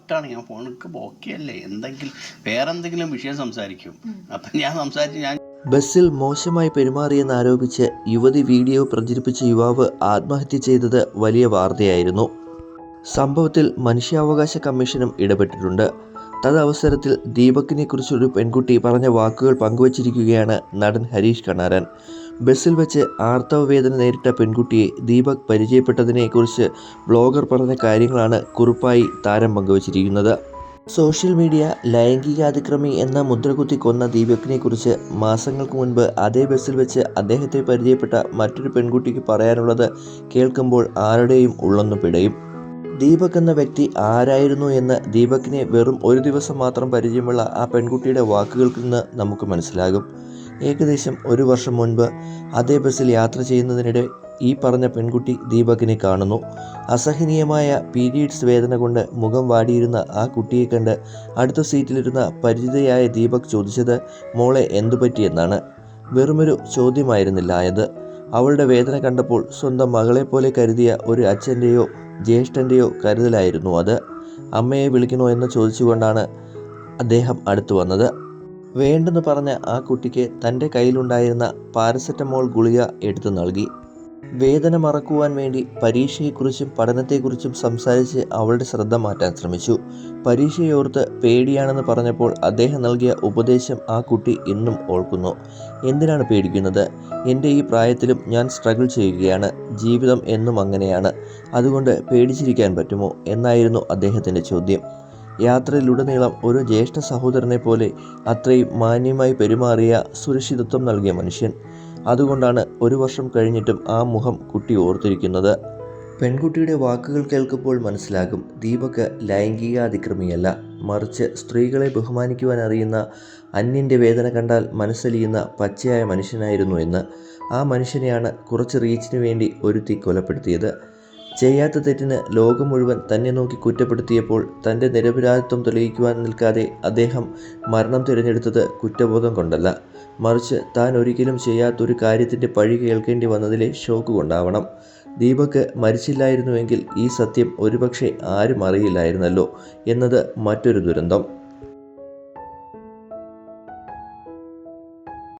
കറക്റ്റാണ്. ഞാൻ ഫോണിക്ക് ഓക്കെയല്ലേ, വേറെ എന്തെങ്കിലും വിഷയം സംസാരിക്കും. അപ്പം ഞാൻ ബസ്സിൽ മോശമായി പെരുമാറിയെന്നാരോപിച്ച് യുവതി വീഡിയോ പ്രചരിപ്പിച്ച യുവാവ് ആത്മഹത്യ ചെയ്തത് വലിയ വാർത്തയായിരുന്നു. സംഭവത്തിൽ മനുഷ്യാവകാശ കമ്മീഷനും ഇടപെട്ടിട്ടുണ്ട്. തദവസരത്തിൽ ദീപകിനെ കുറിച്ചൊരു പെൺകുട്ടി പറഞ്ഞ വാക്കുകൾ പങ്കുവച്ചിരിക്കുകയാണ് നടൻ ഹരീഷ് കണാരൻ. ബസ്സിൽ വെച്ച് ആർത്തവവേദന നേരിട്ട പെൺകുട്ടിയെ ദീപക് പരിചയപ്പെട്ടതിനെക്കുറിച്ച് ബ്ലോഗർ പറഞ്ഞ കാര്യങ്ങളാണ് കുറിപ്പായി താരം പങ്കുവച്ചിരിക്കുന്നത്. സോഷ്യൽ മീഡിയ ലൈംഗികാതിക്രമി എന്ന മുദ്രകുത്തി കൊന്ന ദീപകിനെക്കുറിച്ച് മാസങ്ങൾക്ക് മുൻപ് അതേ ബസ്സിൽ വെച്ച് അദ്ദേഹത്തെ പരിചയപ്പെട്ട മറ്റൊരു പെൺകുട്ടിക്ക് പറയാനുള്ളത് കേൾക്കുമ്പോൾ ആരുടെയും ഉള്ളൊന്നു പിടയും. ദീപക് എന്ന വ്യക്തി ആരായിരുന്നു എന്ന് ദീപകിനെ വെറും ഒരു ദിവസം മാത്രം പരിചയമുള്ള ആ പെൺകുട്ടിയുടെ വാക്കുകൾക്ക് നിന്ന് നമുക്ക് മനസ്സിലാകും. ഏകദേശം ഒരു വർഷം മുൻപ് അതേ ബസ്സിൽ യാത്ര ചെയ്യുന്നതിനിടെ ഈ പറഞ്ഞ പെൺകുട്ടി ദീപകിനെ കാണുന്നു. അസഹനീയമായ പീരിയഡ്സ് വേദന കൊണ്ട് മുഖം വാടിയിരുന്ന ആ കുട്ടിയെ കണ്ട് അടുത്ത സീറ്റിലിരുന്ന പരിചിതയായ ദീപക് ചോദിച്ചത് മോളെ എന്തു പറ്റിയെന്നാണ്. വെറുമൊരു ചോദ്യമായിരുന്നില്ല ആയത്. അവളുടെ വേദന കണ്ടപ്പോൾ സ്വന്തം മകളെപ്പോലെ കരുതിയ ഒരു അച്ഛൻ്റെയോ ജ്യേഷ്ഠൻ്റെയോ കരുതലായിരുന്നു അത്. അമ്മയെ വിളിക്കണോ എന്ന് ചോദിച്ചുകൊണ്ടാണ് അദ്ദേഹം അടുത്തു വന്നത്. വേണ്ടെന്ന് പറഞ്ഞ ആ കുട്ടിക്ക് തൻ്റെ കയ്യിലുണ്ടായിരുന്ന പാരസെറ്റമോൾ ഗുളിക എടുത്തു നൽകി. വേദന മറക്കുവാൻ വേണ്ടി പരീക്ഷയെക്കുറിച്ചും പഠനത്തെക്കുറിച്ചും സംസാരിച്ച് അവളുടെ ശ്രദ്ധ മാറ്റാൻ ശ്രമിച്ചു. പരീക്ഷയോർത്ത് പേടിയാണെന്ന് പറഞ്ഞപ്പോൾ അദ്ദേഹം നൽകിയ ഉപദേശം ആ കുട്ടി ഇന്നും ഓർക്കുന്നു. എന്തിനാണ് പേടിക്കുന്നത്? എൻ്റെ ഈ പ്രായത്തിലും ഞാൻ സ്ട്രഗിൾ ചെയ്യുകയാണ്. ജീവിതം എന്നും അങ്ങനെയാണ്. അതുകൊണ്ട് പേടിച്ചിരിക്കാൻ പറ്റുമോ എന്നായിരുന്നു അദ്ദേഹത്തിൻ്റെ ചോദ്യം. യാത്രയിലുടനീളം ഒരു ജ്യേഷ്ഠ സഹോദരനെ പോലെ അത്രയും മാന്യമായി പെരുമാറിയ, സുരക്ഷിതത്വം നൽകിയ മനുഷ്യൻ. അതുകൊണ്ടാണ് ഒരു വർഷം കഴിഞ്ഞിട്ടും ആ മുഖം കുട്ടി ഓർത്തിരിക്കുന്നത്. പെൺകുട്ടിയുടെ വാക്കുകൾ കേൾക്കുമ്പോൾ മനസ്സിലാകും ദീപക് ലൈംഗികാതിക്രമിയല്ല, മറിച്ച് സ്ത്രീകളെ ബഹുമാനിക്കുവാൻ അറിയുന്ന, അന്യൻ്റെ വേദന കണ്ടാൽ മനസ്സലിയുന്ന പച്ചയായ മനുഷ്യനായിരുന്നു എന്ന്. ആ മനുഷ്യനെയാണ് കുറച്ച് റീച്ചിന് വേണ്ടി ഒരുത്തി കൊലപ്പെടുത്തിയത്. ചെയ്യാത്ത തെറ്റിന് ലോകം മുഴുവൻ തന്നെ നോക്കി കുറ്റപ്പെടുത്തിയപ്പോൾ തൻ്റെ നിരപരാധിത്വം തെളിയിക്കുവാൻ നിൽക്കാതെ അദ്ദേഹം മരണം തിരഞ്ഞെടുത്തത് കുറ്റബോധം കൊണ്ടല്ല, മറിച്ച് താൻ ഒരിക്കലും ചെയ്യാത്തൊരു കാര്യത്തിൻ്റെ പഴി കേൾക്കേണ്ടി വന്നതിലെ ഷോക്ക് കൊണ്ടാവണം. ദീപക് മരിച്ചില്ലായിരുന്നുവെങ്കിൽ ഈ സത്യം ഒരുപക്ഷെ ആരും അറിയില്ലായിരുന്നല്ലോ എന്നത് മറ്റൊരു ദുരന്തം.